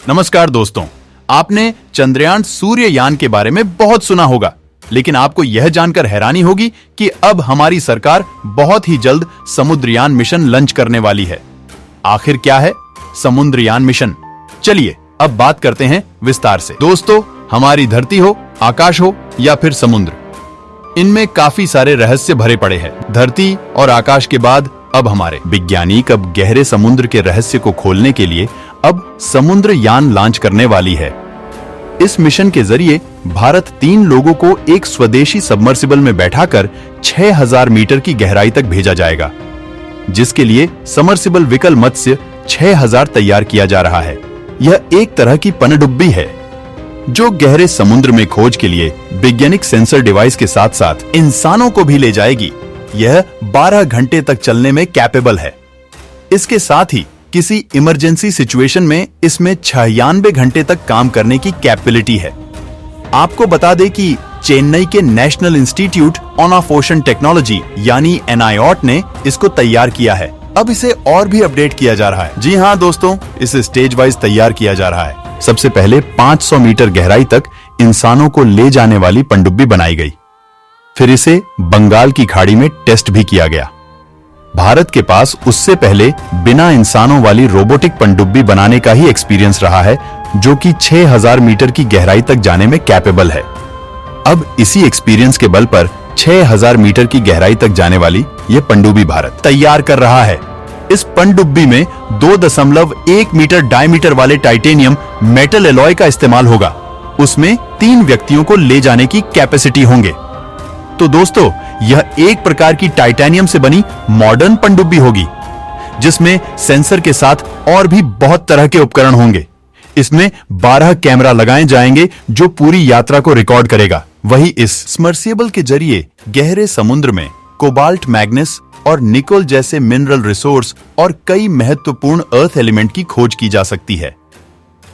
नमस्कार दोस्तों, आपने चंद्रयान सूर्ययान के बारे में बहुत सुना होगा, लेकिन आपको यह जानकर हैरानी होगी कि अब हमारी सरकार बहुत ही जल्द समुद्रयान मिशन लॉन्च करने वाली है। आखिर क्या है समुद्रयान मिशन? चलिए अब बात करते हैं विस्तार से। दोस्तों, हमारी धरती हो, आकाश हो या फिर समुद्र, इनमें काफी सारे रहस्य भरे पड़े हैं। धरती और आकाश के बाद अब हमारे वैज्ञानिक अब गहरे समुद्र के रहस्य को खोलने के लिए अब समुद्रयान लॉन्च करने वाली है। इस मिशन के जरिए भारत 3 लोगों को एक स्वदेशी सबमर्सिबल में बैठाकर 6000 मीटर की गहराई तक भेजा जाएगा, जिसके लिए समर्सिबल विकल मत्स्य 6000 तैयार किया जा रहा है। यह एक तरह की पनडुब्बी है जो गहरे समुद्र में खोज के लिए वैज्ञानिक सेंसर डिवाइस के साथ साथ इंसानों को भी ले जाएगी। यह 12 घंटे तक चलने में कैपेबल है। इसके साथ ही किसी इमरजेंसी सिचुएशन में इसमें 96 घंटे तक काम करने की कैपेबिलिटी है। आपको बता दें कि चेन्नई के national institute of ocean technology यानी NIOT ने इसको तैयार किया है। अब इसे और भी अपडेट किया जा रहा है। जी हाँ दोस्तों, इसे स्टेज वाइज तैयार किया जा रहा है। सबसे पहले 500 मीटर गहराई तक इंसानों को ले जाने वाली पनडुब्बी बनाई गई। फिर इसे बंगाल की खाड़ी में टेस्ट भी किया गया। भारत के पास उससे पहले बिना इंसानों वाली रोबोटिक पनडुब्बी बनाने का ही एक्सपीरियंस रहा है, जो कि 6000 मीटर की गहराई तक जाने में कैपेबल है। अब इसी एक्सपीरियंस के बल पर 6000 मीटर की गहराई तक जाने वाली यह पनडुब्बी भारत तैयार कर रहा है। इस पनडुब्बी में 2.1 मीटर डायमीटर वाले टाइटेनियम मेटल एलॉय का इस्तेमाल होगा। उसमें 3 व्यक्तियों को ले जाने की कैपेसिटी होंगे। तो दोस्तों, यह एक प्रकार की टाइटेनियम से बनी मॉडर्न पनडुब्बी होगी, जिसमें सेंसर के साथ और भी बहुत तरह के उपकरण होंगे। इसमें 12 कैमरा लगाए जाएंगे जो पूरी यात्रा को रिकॉर्ड करेगा। वही इस सबमर्सिबल के जरिए गहरे समुद्र में कोबाल्ट, मैग्नीज और निकोल जैसे मिनरल रिसोर्स और कई महत्वपूर्ण अर्थ एलिमेंट की खोज की जा सकती है।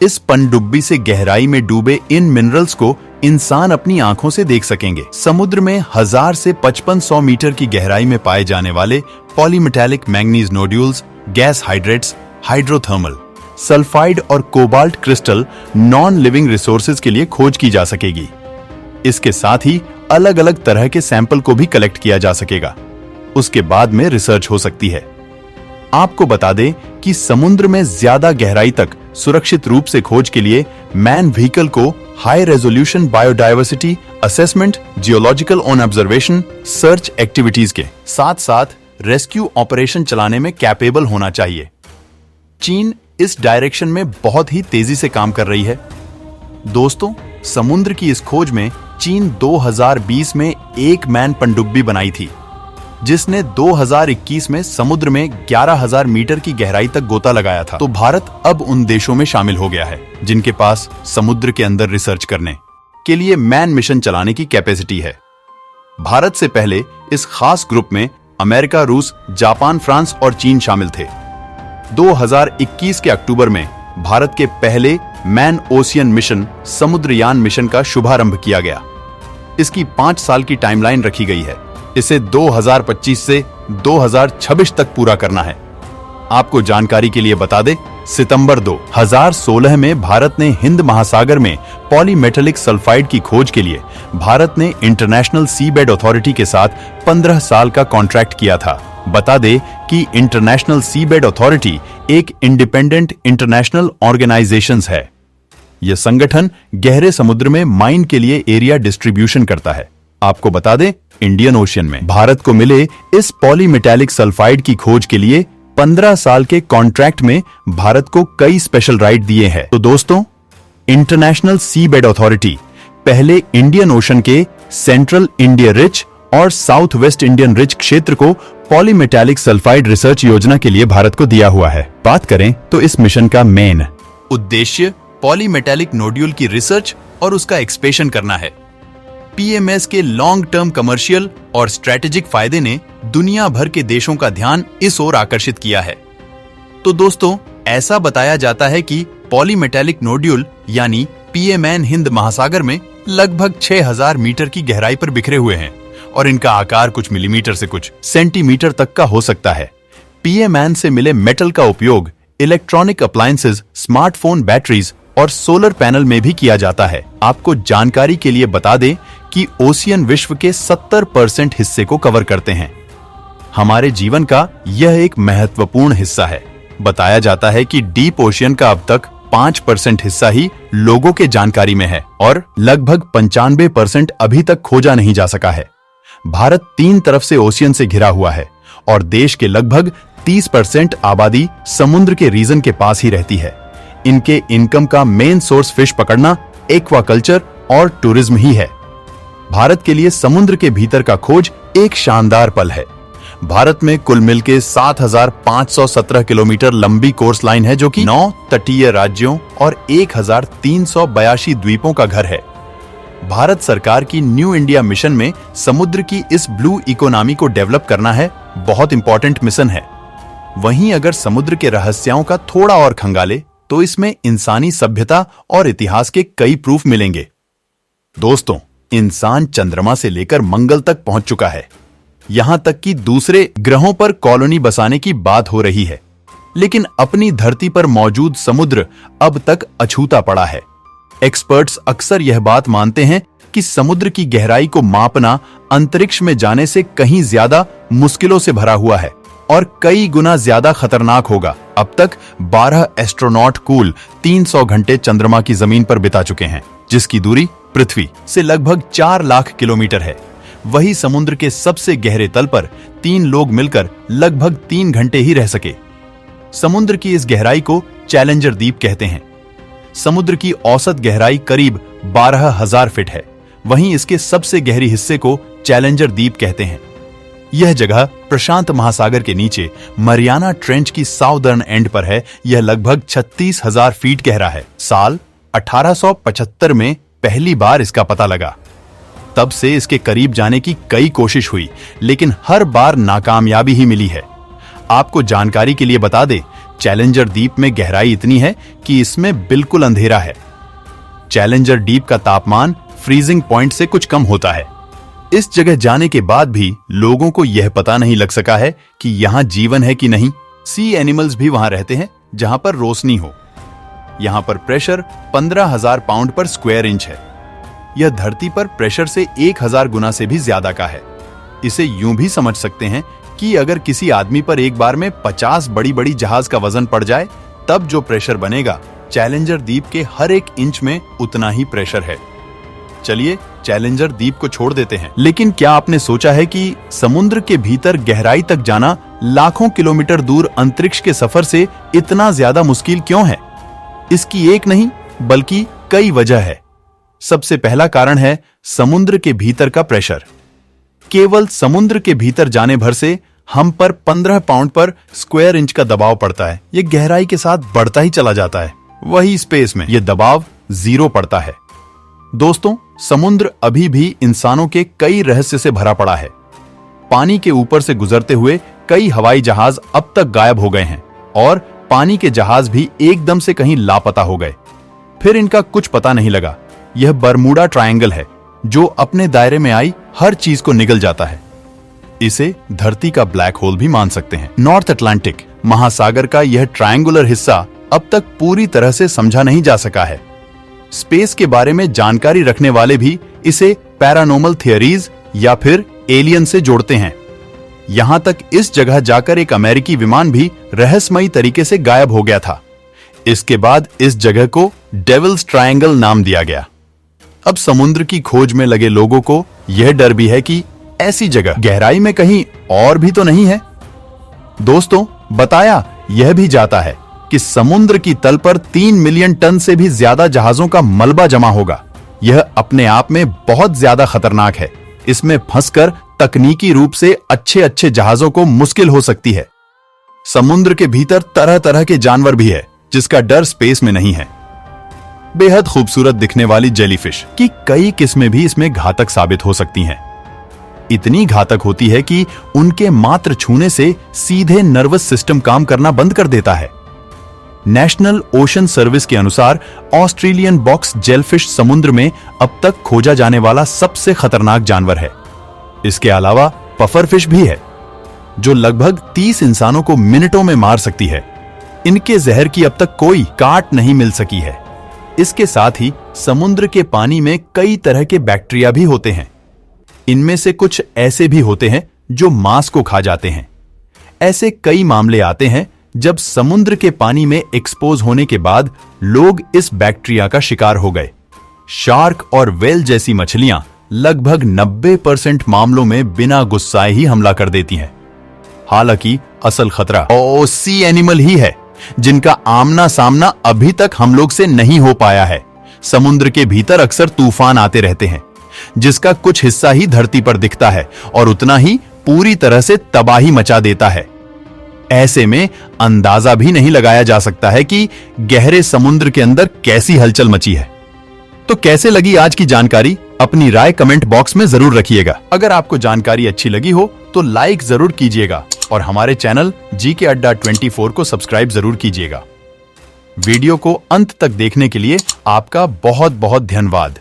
इस पनडुब्बी से गहराई में डूबे इन मिनरल्स को इंसान अपनी आंखों से देख सकेंगे। समुद्र में 1000 से 5500 मीटर की गहराई में पाए जाने वाले polymetallic manganese nodules, gas hydrates, hydrothermal, sulphide और cobalt crystal non living resources के लिए खोज की जा सकेगी। इसके साथ ही अलग अलग तरह के सैंपल को भी कलेक्ट किया जा सकेगा। उसके बाद में रिसर्च हो सकती है। आपको बता दें कि समुद्र में ज्यादा गहराई तक सुरक्षित रूप से खोज के लिए मैन व्हीकल को high resolution biodiversity assessment, geological on observation, search activities के साथ साथ रेस्क्यू ऑपरेशन चलाने में कैपेबल होना चाहिए। चीन इस डायरेक्शन में बहुत ही तेजी से काम कर रही है। दोस्तों, समुद्र की इस खोज में चीन 2020 में एक मैन पनडुब्बी बनाई थी, जिसने 2021 में समुद्र में 11000 मीटर की गहराई तक गोता लगाया था। तो भारत अब उन देशों में शामिल हो गया है जिनके पास समुद्र के अंदर रिसर्च करने के लिए मैन मिशन चलाने की कैपेसिटी है। भारत से पहले इस खास ग्रुप में अमेरिका, रूस, जापान, फ्रांस और चीन शामिल थे। 2021 के अक्टूबर में भारत के पहले man ocean mission Samudrayaan mission का शुभारंभ किया गया। इसकी 5 साल की टाइमलाइन रखी गई है। इसे 2025 से 2026 तक पूरा करना है। आपको जानकारी के लिए बता दें, सितंबर 2016 में भारत ने हिंद महासागर में पॉलीमेटालिक सल्फाइड की खोज के लिए भारत ने इंटरनेशनल सी बेड अथॉरिटी के साथ 15 साल का कॉन्ट्रैक्ट किया था। बता दें कि इंटरनेशनल सी बेड अथॉरिटी एक इंडिपेंडेंट इंटरनेशनल ऑर्गेनाइजेशन है। यह संगठन गहरे समुद्र में माइन के लिए एरिया डिस्ट्रीब्यूशन करता है। आपको बता दें, इंडियन ओशियन में भारत को मिले इस पॉलीमेटालिक सल्फाइड की खोज के लिए 15 साल के कॉन्ट्रैक्ट में भारत को कई स्पेशल राइट दिए हैं। तो दोस्तों, इंटरनेशनल सी बेड अथॉरिटी पहले इंडियन ओशन के सेंट्रल इंडिया रिच और साउथ वेस्ट इंडियन रिच क्षेत्र को पॉलीमेटालिक सल्फाइड रिसर्च योजना के लिए भारत को दिया हुआ है। बात करें तो इस मिशन का मेन उद्देश्य पॉलीमेटालिक नोड्यूल की रिसर्च और उसका एक्सपेंशन करना है। PMS के लॉन्ग टर्म कमर्शियल और स्ट्रेटेजिक फायदे ने दुनिया भर के देशों का ध्यान इस ओर आकर्षित किया है। तो दोस्तों, ऐसा बताया जाता है कि पॉलीमेटालिक नोड्यूल यानी PMN हिंद महासागर में लगभग 6000 मीटर की गहराई पर बिखरे हुए हैं और इनका आकार कुछ मिलीमीटर से कुछ सेंटीमीटर तक का हो सकता है। PMN से मिले मेटल का उपयोग इलेक्ट्रॉनिक अप्लायंसेज, स्मार्टफोन बैटरीज और सोलर पैनल में भी किया जाता है। आपको जानकारी के लिए बता दें कि ओशियन विश्व के 70% हिस्से को कवर करते हैं। हमारे जीवन का यह एक महत्वपूर्ण हिस्सा है। बताया जाता है कि डीप ओशियन का अब तक 5% हिस्सा ही लोगों के जानकारी में है और लगभग 95% अभी तक खोजा नहीं जा सका है। भारत 3 तरफ से ओशियन से घिरा हुआ है और देश के लगभग 30% आबादी समुद्र के रीजन के पास ही रहती है। इनके इनकम का मेन सोर्स फिश पकड़ना, एक्वाकल्चर और टूरिज्म ही है। भारत के लिए समुद्र के भीतर का खोज एक शानदार पल है। भारत में कुल मिलके 7,517 किलोमीटर लंबी कोर्स लाइन है, जो कि 9 तटीय राज्यों और 1,382 द्वीपों का घर है। भारत सरकार की न्यू इंडिया मिशन में समुद्र की इस ब्लू इकोनॉमी को डेवलप करना है बहुत इंपॉर्टेंट मिशन है। वहीं अगर समुद्र के रहस्यों का थोड़ा और खंगाले तो इसमें इंसानी सभ्यता और इतिहास के कई प्रूफ मिलेंगे। दोस्तों, इंसान चंद्रमा से लेकर मंगल तक पहुंच चुका है। यहां तक कि दूसरे ग्रहों पर कॉलोनी बसाने की बात हो रही है, लेकिन अपनी धरती पर मौजूद समुद्र अब तक अछूता पड़ा है। एक्सपर्ट्स अक्सर यह बात मानते हैं कि समुद्र की गहराई को मापना अंतरिक्ष में जाने से कहीं ज्यादा मुश्किलों से भरा हुआ है और कई गुना ज्यादा खतरनाक होगा। अब तक 12 एस्ट्रोनॉट कूल 300 घंटे चंद्रमा की जमीन पर बिता चुके हैं, जिसकी दूरी पृथ्वी से लगभग 4 लाख किलोमीटर है। वही समुद्र के सबसे गहरे तल पर 3 लोग मिलकर लगभग 3 घंटे ही रह सके। समुद्र की इस गहराई को चैलेंजर द्वीप कहते हैं। समुद्र की औसत गहराई करीब 12,000 फीट है। वहीं इसके सबसे गहरी हिस्से को चैलेंजर द्वीप कहते हैं। यह जगह प्रशांत महासागर के नीचे मरियाना ट्रेंच की साउदर्न एंड पर है। यह लगभग 36,000 फीट गहरा है। साल 1875 में पहली बार इसका पता लगा। तब से इसके करीब जाने की कई कोशिश हुई, लेकिन हर बार नाकामयाबी ही मिली है। आपको जानकारी के लिए बता दें, चैलेंजर द्वीप में गहराई इतनी है कि इसमें बिल्कुल अंधेरा है। चैलेंजर द्वीप का तापमान फ्रीजिंग पॉइंट से कुछ कम होता है। इस जगह जाने के बाद भी लोगों को यह पता नहीं लग सका है कि यहां जीवन है कि नहीं। सी एनिमल्स भी वहां रहते हैं जहां पर रोशनी हो। यहां पर प्रेशर 15,000 पाउंड पर स्क्वायर इंच है। यह धरती पर प्रेशर से 1,000 गुना से भी ज्यादा का है। इसे यूं भी समझ सकते हैं कि अगर किसी आदमी पर एक बार में 50 बड़ी बड़ी जहाज का वजन पड़ जाए, तब जो प्रेशर बनेगा, चैलेंजर द्वीप के हर एक इंच में उतना ही प्रेशर है। चलिए चैलेंजर द्वीप को छोड़ देते हैं, लेकिन क्या आपने सोचा है कि समुद्र के भीतर गहराई तक जाना लाखों किलोमीटर दूर अंतरिक्ष के सफर से इतना ज्यादा मुश्किल क्यों है? इसकी एक नहीं बल्कि कई वजह है। सबसे पहला कारण है समुद्र के भीतर का प्रेशर। केवल समुद्र के भीतर जाने भर से हम पर 15 पाउंड पर स्क्वायर इंच का दबाव पड़ता है। यह गहराई के साथ बढ़ता ही चला जाता है। वही स्पेस में यह दबाव 0 पड़ता है। दोस्तों, समुद्र अभी भी इंसानों के कई रहस्य से भरा पड़ा है। पानी के ऊपर से गुजरते हुए कई हवाई जहाज अब तक गायब हो गए हैं और पानी के जहाज भी एकदम से कहीं लापता हो गए। फिर इनका कुछ पता नहीं लगा। यह बरमूडा ट्रायंगल है जो अपने दायरे में आई हर चीज को निगल जाता है। इसे धरती का ब्लैक होल भी मान सकते हैं। नॉर्थ अटलांटिक महासागर का यह ट्रायंगुलर हिस्सा अब तक पूरी तरह से समझा नहीं जा सका है। स्पेस के बारे में जानकारी रखने वाले भी इसे पैरानॉर्मल थियरीज या फिर एलियन से जोड़ते हैं। यहां तक इस जगह जाकर एक अमेरिकी विमान भी रहस्यमयी तरीके से गायब हो गया था। इसके बाद इस जगह को डेविल्स ट्रायंगल नाम दिया गया। अब समुद्र की खोज में लगे लोगों को यह डर भी है कि ऐसी जगह गहराई में कहीं और भी तो नहीं है। दोस्तों, बताया यह भी जाता है कि समुद्र की तल पर 3 मिलियन टन से भी ज्यादा जहाजों का मलबा जमा होगा। यह अपने आप में बहुत ज्यादा खतरनाक है। इसमें फंसकर तकनीकी रूप से अच्छे जहाजों को मुश्किल हो सकती है। समुद्र के भीतर तरह तरह के जानवर भी है जिसका डर स्पेस में नहीं है। बेहद खूबसूरत दिखने वाली जेलीफिश की कई किस्में भी इसमें घातक साबित हो सकती हैं। इतनी घातक होती है कि उनके मात्र छूने से सीधे नर्वस सिस्टम काम करना बंद कर देता है। नेशनल ओशन सर्विस के अनुसार ऑस्ट्रेलियन बॉक्स जेलफिश समुद्र में अब तक खोजा जाने वाला सबसे खतरनाक जानवर है। इसके अलावा पफरफिश भी है जो लगभग 30 इंसानों को मिनटों में मार सकती है। इनके जहर की अब तक कोई काट नहीं मिल सकी है। इसके साथ ही समुद्र के पानी में कई तरह के बैक्टीरिया भी होते हैं। इनमें से कुछ ऐसे भी होते हैं जो मांस को खा जाते हैं। ऐसे कई मामले आते हैं जब समुद्र के पानी में एक्सपोज होने के बाद लोग इस बैक्टीरिया का शिकार हो गए। शार्क और व्हेल जैसी मछलियां लगभग 90% मामलों में बिना गुस्साए ही हमला कर देती हैं। हालांकि असल खतरा सी एनिमल ही है, जिनका आमना सामना अभी तक हम लोग से नहीं हो पाया है। समुद्र के भीतर अक्सर तूफान आते रहते हैं, जिसका कुछ हिस्सा ही धरती पर दिखता है और उतना ही पूरी तरह से तबाही मचा देता है। ऐसे में अंदाजा भी नहीं लगाया जा सकता है कि गहरे समुद्र के अंदर कैसी हलचल मची है। तो कैसे लगी आज की जानकारी? अपनी राय कमेंट बॉक्स में जरूर रखिएगा। अगर आपको जानकारी अच्छी लगी हो तो लाइक जरूर कीजिएगा और हमारे चैनल जीके अड्डा 24 को सब्सक्राइब जरूर कीजिएगा। वीडियो को अंत तक देखने के लिए आपका बहुत बहुत धन्यवाद।